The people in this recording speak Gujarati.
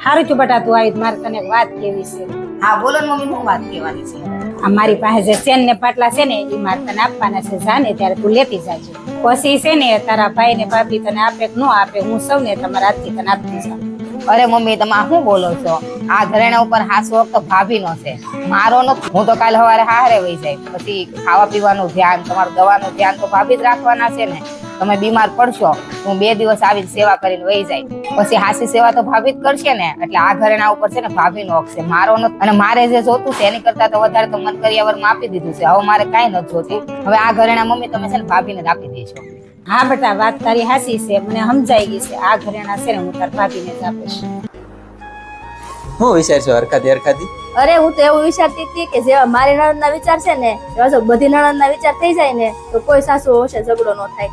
હારું છું બટા, તું આવી મારે તને એક વાત કેવી છે. હા બોલો ને મમ્મી, શું વાત કહેવાની છે? આ મારી પાસે જે સેન ને પાટલા છે ને એ મારે તને આપવાના છે. જાને ત્યારે તું લેતી જાજે. પછી છે ને તારા ભાઈ ને ભાભી તને આપે કે ન આપે, હું સૌને તમારા હાથથી તને આપતી જાઉં. અરે મમ્મી, તમે આ શું બોલો છો? આ ઘરેણા ઉપર હાસો વખત ભાભીનો છે, મારો નો. હું તો કાલે સવારે હારે વહી જાય, પછી ખાવા પીવાનું ધ્યાન, તમારું દવાનું ધ્યાન તો ભાભી જ રાખવાના છે ને. તમે બીમાર પડશો, હું 2 દિવસ આવી સેવા કરીને વહી જાય, પછી હાસી સેવા તો ભાભી જ કરશે ને. એટલે આ ઘરેણા ઉપર છે ને ભાભીનો હક છે, મારો નો. અને મારે જે જોતું છે એની કરતા તો વધારે તો મન કરિયાવરમાં આપી દીધું છે. હવે મારે કાંઈ નથી જોતું. હવે આ ઘરેણા મમ્મી તમે છે ને ભાભીને જ આપી દેજો. હા બેટા, વાત તારી હાચી છે, મને સમજાઈ ગઈ છે. આ ઘરેણા છે ને હું તાર ભાભીને જ આપીશ. હું વિચારશો હરખાતી? અરે હું તો એવું વિચારતી હતી કે જેવા મારી નણંદના વિચાર છે ને એવા જો બધી નણંદના વિચાર થઈ જાય ને તો કોઈ સાસુ હશે ઝઘડો ન થાય.